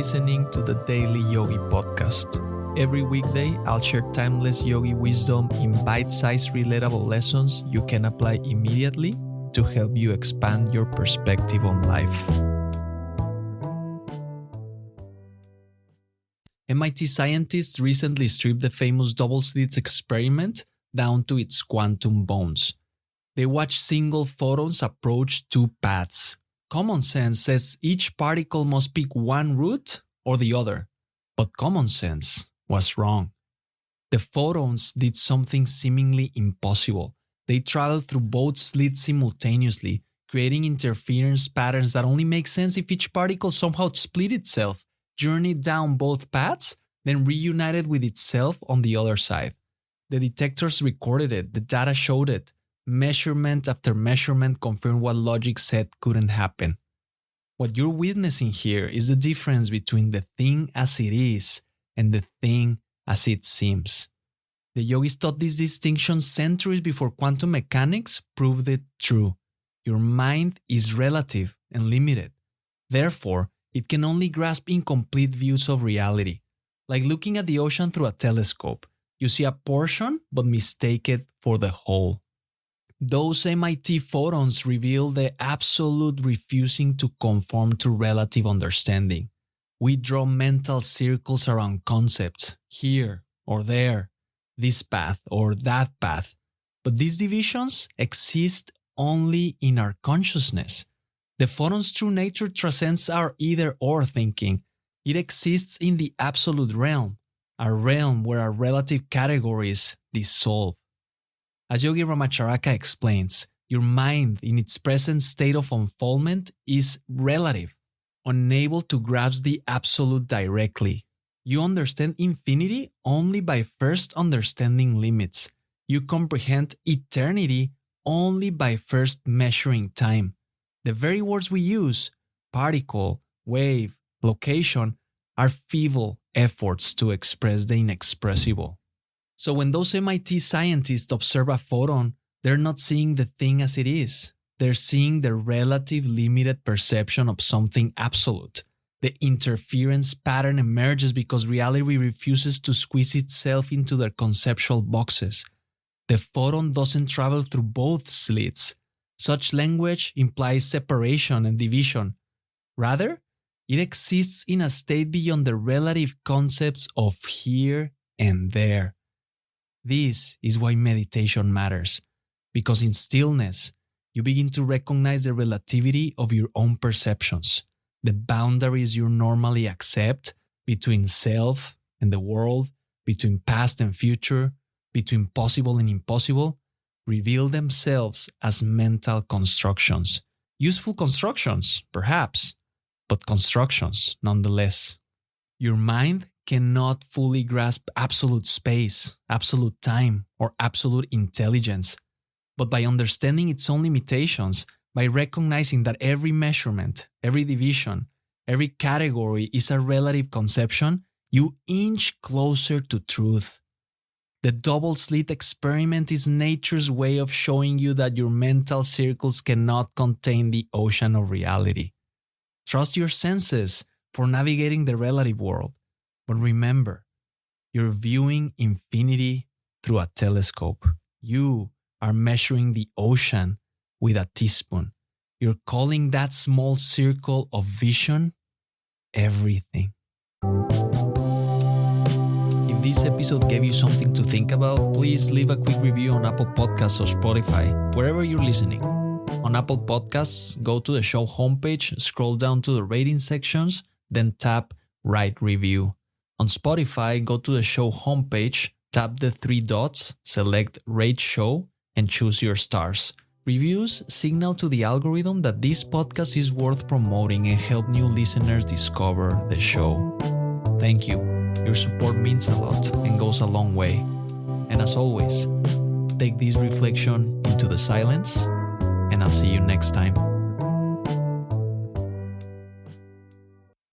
listening to the Daily Yogi podcast. Every weekday, I'll share timeless yogi wisdom in bite-sized relatable lessons you can apply immediately to help you expand your perspective on life. MIT scientists recently stripped the famous double-slit experiment down to its quantum bones. They watched single photons approach two paths. Common sense says each particle must pick one route or the other, but common sense was wrong. The photons did something seemingly impossible. They traveled through both slits simultaneously, creating interference patterns that only make sense if each particle somehow split itself, journeyed down both paths, then reunited with itself on the other side. The detectors recorded it, the data showed it. Measurement after measurement confirmed what logic said couldn't happen. What you're witnessing here is the difference between the thing as it is and the thing as it seems. The yogis taught this distinction centuries before quantum mechanics proved it true. Your mind is relative and limited. Therefore, it can only grasp incomplete views of reality. Like looking at the ocean through a telescope, you see a portion but mistake it for the whole. Those MIT photons reveal the absolute refusing to conform to relative understanding. We draw mental circles around concepts, here or there, this path or that path. But these divisions exist only in our consciousness. The photon's true nature transcends our either-or thinking. It exists in the absolute realm, a realm where our relative categories dissolve. As Yogi Ramacharaka explains, your mind in its present state of unfoldment is relative, unable to grasp the absolute directly. You understand infinity only by first understanding limits. You comprehend eternity only by first measuring time. The very words we use, particle, wave, location, are feeble efforts to express the inexpressible. So when those MIT scientists observe a photon, they're not seeing the thing as it is. They're seeing the relative limited perception of something absolute. The interference pattern emerges because reality refuses to squeeze itself into their conceptual boxes. The photon doesn't travel through both slits. Such language implies separation and division. Rather, it exists in a state beyond the relative concepts of here and there. This is why meditation matters, because in stillness, you begin to recognize the relativity of your own perceptions, the boundaries you normally accept between self and the world, between past and future, between possible and impossible, reveal themselves as mental constructions. Useful constructions, perhaps, but constructions nonetheless. Your mind cannot fully grasp absolute space, absolute time, or absolute intelligence. But by understanding its own limitations, by recognizing that every measurement, every division, every category is a relative conception, you inch closer to truth. The double-slit experiment is nature's way of showing you that your mental circles cannot contain the ocean of reality. Trust your senses for navigating the relative world. But remember, you're viewing infinity through a telescope. You are measuring the ocean with a teaspoon. You're calling that small circle of vision everything. If this episode gave you something to think about, please leave a quick review on Apple Podcasts or Spotify, wherever you're listening. On Apple Podcasts, go to the show homepage, scroll down to the rating sections, then tap Write Review. On Spotify, go to the show homepage, tap the three dots, select Rate Show, and choose your stars. Reviews signal to the algorithm that this podcast is worth promoting and help new listeners discover the show. Thank you. Your support means a lot and goes a long way. And as always, take this reflection into the silence, and I'll see you next time.